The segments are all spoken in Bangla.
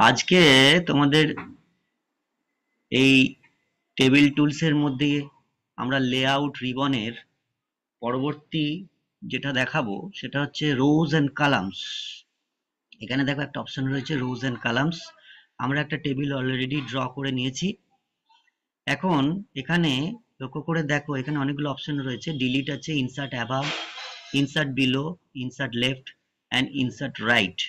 আজকে তোমাদের এই টেবিল টুলস এর মধ্যে আমরা লেআউট রিবনের পরবর্তী যেটা দেখাবো সেটা হচ্ছে রোজ এন্ড কলামস। এখানে দেখো একটা অপশন রয়েছে রোজ এন্ড কলামস। আমরা একটা টেবিল অলরেডি ড্র করে নিয়েছি। এখন এখানে লক্ষ্য করে দেখো এখানে অনেকগুলো অপশন রয়েছে, ডিলিট আছে, insert above, insert below, insert left and insert right.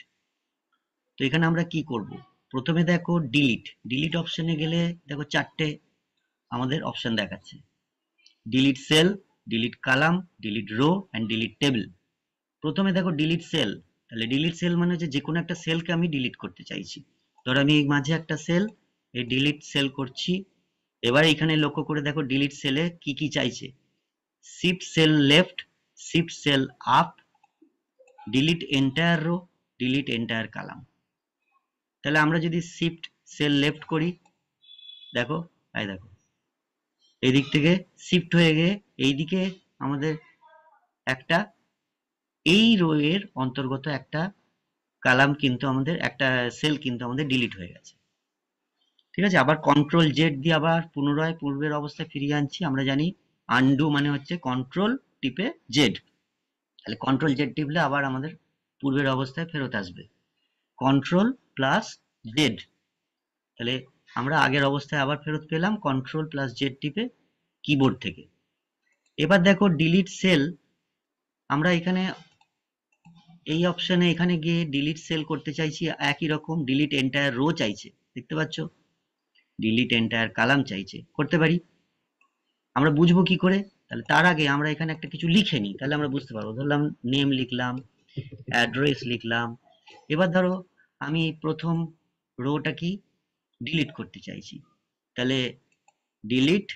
তো এখানে আমরা কি করব? প্রথমে দেখো ডিলিট, ডিলিট অপশনে গেলে দেখো চারটে আমাদের অপশন দেখাচ্ছে, delete cell, delete column, delete row and delete table. প্রথমে দেখো ডিলিট সেল, তাহলে ডিলিট সেল মানে হচ্ছে যে কোনো একটা সেলকে আমি ডিলিট করতে চাইছি। ধরো আমি এই মাঝে একটা সেল, এই ডিলিট সেল করছি। এবার এখানে লক্ষ্য করে দেখো ডিলিট সেলে কি কি চাইছে, shift cell left, shift cell up, delete entire row, delete entire column. তাহলে আমরা যদি শিফট সেল লেফট করি, দেখো এই দেখো এই দিক থেকে শিফট হয়ে গিয়ে এইদিকে আমাদের একটা এই রো এর অন্তর্গত একটা কলাম কিন্তু আমাদের একটা সেল কিন্তু আমাদের ডিলিট হয়ে গেছে। ঠিক আছে, আবার কন্ট্রোল জেড দিয়ে আবার পুনরায় পূর্বের অবস্থায় ফিরিয়ে আনছি। আমরা জানি আনডু মানে হচ্ছে কন্ট্রোল টিপে জেড, তাহলে কন্ট্রোল জেড টিপলে আবার আমাদের পূর্বের অবস্থায় ফেরত আসবে। কন্ট্রোল প্লাস জেড, তাহলে আমরা আগের অবস্থায় আবার ফেরত পেলাম কন্ট্রোল প্লাস জেড টিপে কিবোর্ড থেকে। এবার দেখো ডিলিট সেল, আমরা এখানে এই অপশনে এখানে গিয়ে ডিলিট সেল করতে চাইছি, একই রকম ডিলিট এন্টায়ার রো চাইছে, দেখতে পাচ্ছ, ডিলিট এন্টায়ার কলাম চাইছে, করতে পারি। আমরা বুঝবো কি করে? তাহলে তার আগে আমরা এখানে একটা কিছু লিখে নিই, তাহলে আমরা বুঝতে পারবো। ধরলাম নেম লিখলাম, অ্যাড্রেস লিখলাম। এবার ধরো আমি প্রথম রোটা কি ডিলিট করতে চাইছি, তাহলে ডিলিট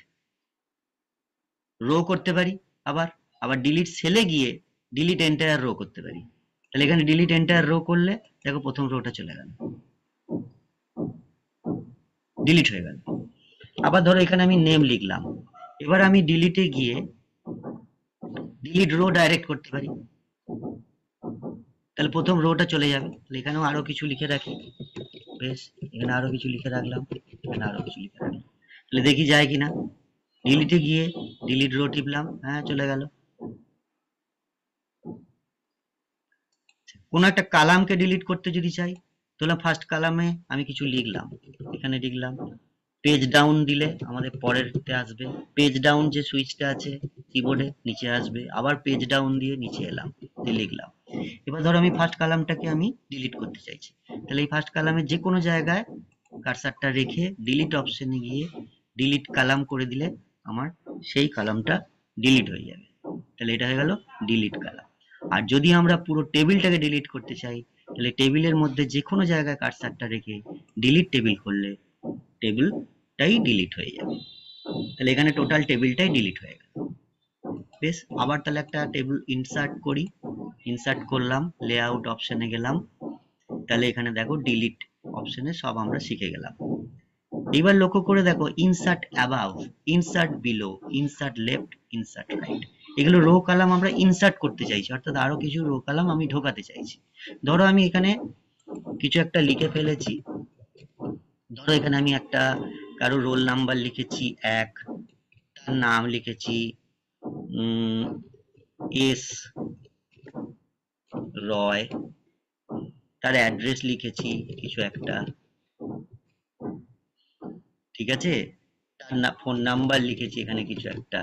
রো করতে পারি। আবার আবার ডিলিট সেলে গিয়ে ডিলিট এন্টায়ার রো করতে পারি। তাহলে এখানে ডিলিট এন্টায়ার রো করলে দেখো প্রথম রোটা চলে গেল, ডিলিট হয়ে গেল। আবার ধরো এখানে আমি নেম লিখলাম, এবার আমি ডিলিটে গিয়ে ডিলিট রো ডাইরেক্ট করতে পারি, তাহলে প্রথম রোটা চলে যাবে। তাহলে এখানেও আরো কিছু লিখে রাখি, বেশ, এখানে আরো কিছু লিখে রাখলাম, এখানে আরো কিছু লিখে রাখলাম, তাহলে দেখি যায় কিনা। ডিলিটে গিয়ে ডিলিট রো টিপলাম, হ্যাঁ চলে গেল। কোনো একটা কালামকে ডিলিট করতে যদি চাই, তাহলে ফার্স্ট কালামে আমি কিছু লিখলাম, এখানে লিখলাম, পেজ ডাউন দিলে আমাদের পরেরতে আসবে, পেজ ডাউন যে সুইচটা আছে কিবোর্ডে নিচে আসবে, আবার পেজ ডাউন দিয়ে নিচে এলাম, দিয়ে লিখলাম। এবার ধরো আমি ফার্স্ট কালামটাকে আমি ডিলিট করতে চাইছি, তাহলে এই ফার্স্ট কালামে যে কোনো জায়গায় কার্সারটা রেখে ডিলিট অপশনে গিয়ে ডিলিট কালাম করে দিলে আমার সেই কালামটা ডিলিট হয়ে যাবে। তাহলে এটা হয়ে গেল ডিলিট কালাম। আর যদি আমরা পুরো টেবিলটাকে ডিলিট করতে চাই, তাহলে টেবিলের মধ্যে যে কোনো জায়গায় কার্সারটা রেখে ডিলিট টেবিল করলে টেবিলটাই ডিলিট হয়ে যাবে। তাহলে এখানে টোটাল টেবিলটাই ডিলিট হয়ে গেল। বেশ, আবার তাহলে একটা টেবিল ইনসার্ট করি, ইনসার্ট করলাম, লেআউট অপশনে গেলাম, তাহলে এখানে দেখো ডিলিট অপশনে সব আমরা শিখে গেলাম। এবার লক্ষ্য করে দেখো insert above, insert below, insert left, insert right, এগুলো রো কলাম আমরা ইনসার্ট করতে চাইছি, অর্থাৎ আরো কিছু রো কলাম আমি ঢোকাতে চাইছি। ধরো আমি এখানে কিছু একটা লিখে ফেলেছি, ধরো এখানে আমি একটা কারো রোল নাম্বার লিখেছি 1, তার নাম লিখেছি এস রয়, তার অ্যাড্রেস লিখেছি কিছু একটা, ঠিক আছে, তার ফোন নাম্বার লিখেছি এখানে কিছু একটা।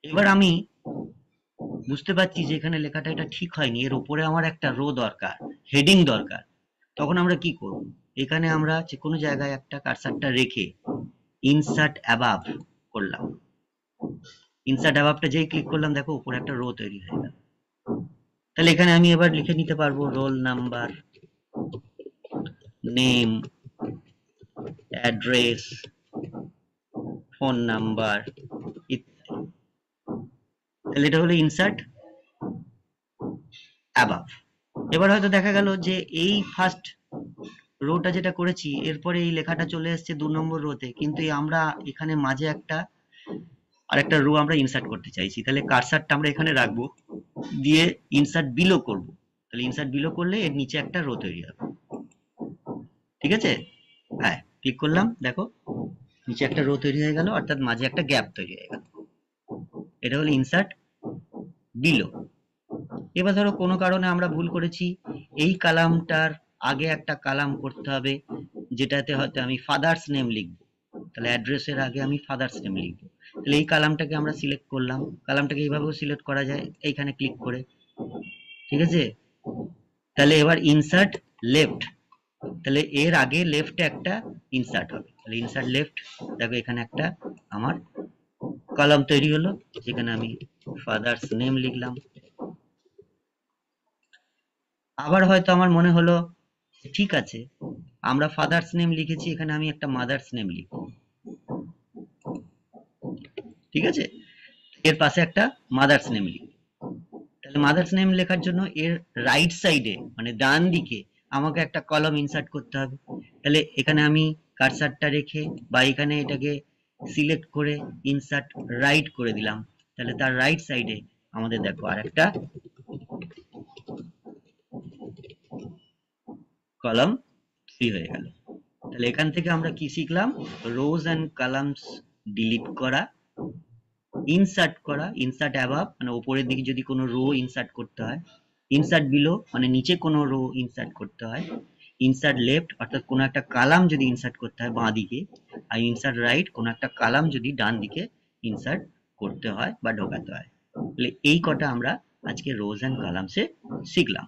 এবার আমি বুঝতে পারছি যে এখানে লেখাটা এটা ঠিক হয়নি, এর উপরে আমার একটা রো দরকার, হেডিং দরকার। তখন আমরা কি করব? এখানে আমরা যে কোনো জায়গায় একটা কার্সারটা রেখে ইনসার্ট অ্যাবাভ করলাম, ইনসার্ট অ্যাবাভটা যেই ক্লিক করলাম দেখো উপরে একটা রো তৈরি হয়ে গেল। তাহলে এখানে আমি এবার লিখে নিতে পারবো roll number, name, address, phone number ইত্যাদি। তাহলে এটা হলো ইনসার্ট অ্যাবাভ। এবার হয়তো দেখা গেল যে এই ফার্স্ট রোটা যেটা করেছি এরপরে এই লেখাটা চলে এসছে 2 নম্বর রোতে, কিন্তু আমরা এখানে মাঝে একটা আরেকটা রো আমরা ইনসার্ট করতে চাইছি, তাহলে কার্সারটা আমরা এখানে রাখবো, দিয়ে ইনসার্ট বিলো করব। তাহলে ইনসার্ট বিলো করলে এর নিচে একটা রো তৈরি হবে। ঠিক আছে? হ্যাঁ, ক্লিক করলাম, দেখো নিচে একটা রো তৈরি হয়ে গেল, অর্থাৎ মাঝে একটা গ্যাপ তৈরি হয়ে গেল। এটা হলো ইনসার্ট বিলো। এবার ধরো কোনো কারণে আমরা ভুল করেছি, এই কালামটার আগে একটা কালাম করতে হবে, যেটাতে হয়তো আমি ফাদার্স নেম লিখবো, তাহলে অ্যাড্রেসের আগে আমি ফাদার্স নেম লিখবো। তাহলে এই কালামটাকে আমরা সিলেক্ট করলাম, কালামটাকে এইভাবেও সিলেক্ট করা যায় এইখানে ক্লিক করে। ঠিক আছে? তাহলে এবার ইনসার্ট লেফট, তাহলে এর আগে লেফটে একটা ইনসার্ট হবে, তাহলে ইনসার্ট লেফট। দেখো এখানে একটা আমার কলাম তৈরি হলো, যেখানে আমি ফাদার্স নেম লিখলাম। আবার হয়তো আমার মনে হলো ঠিক আছে, আমরা ফাদার্স নেম লিখেছি, এখানে আমি একটা মাদার্স নেম লিখবো। ঠিক আছে? এর পাশে একটা মাদার্স নেম লিখবো। তাহলে মাদার্স নেম লেখার জন্য এর রাইট সাইডে মানে ডান দিকে আমাকে একটা কলম ইনসার্ট করতে হবে। তাহলে এখানে আমি কার্সারটা রেখে বা এখানে এটাকে সিলেক্ট করে ইনসার্ট রাইট করে দিলাম, তাহলে তার রাইট সাইডে আমাদের দেখো আর একটা কলাম ফ্রি হয়ে গেল। তাহলে এখান থেকে আমরা কি শিখলাম? রোজ অ্যান্ড কলামস ডিলিট করা, ইনসার্ট করা, ইনসার্ট অ্যাবাভ মানে উপরের দিকে যদি কোনো রো ইনসার্ট করতে হয়, ইনসার্ট বিলো মানে নিচে কোনো রো ইনসার্ট করতে হয়, ইনসার্ট লেফট অর্থাৎ কোনো একটা কালাম যদি ইনসার্ট করতে হয় বাঁ দিকে, আর ইনসার্ট রাইট কোনো একটা কালাম যদি ডান দিকে ইনসার্ট করতে হয় বা ঢোকাতে হয়। তাহলে এই কটা আমরা আজকে রোজ অ্যান্ড কলামসে শিখলাম।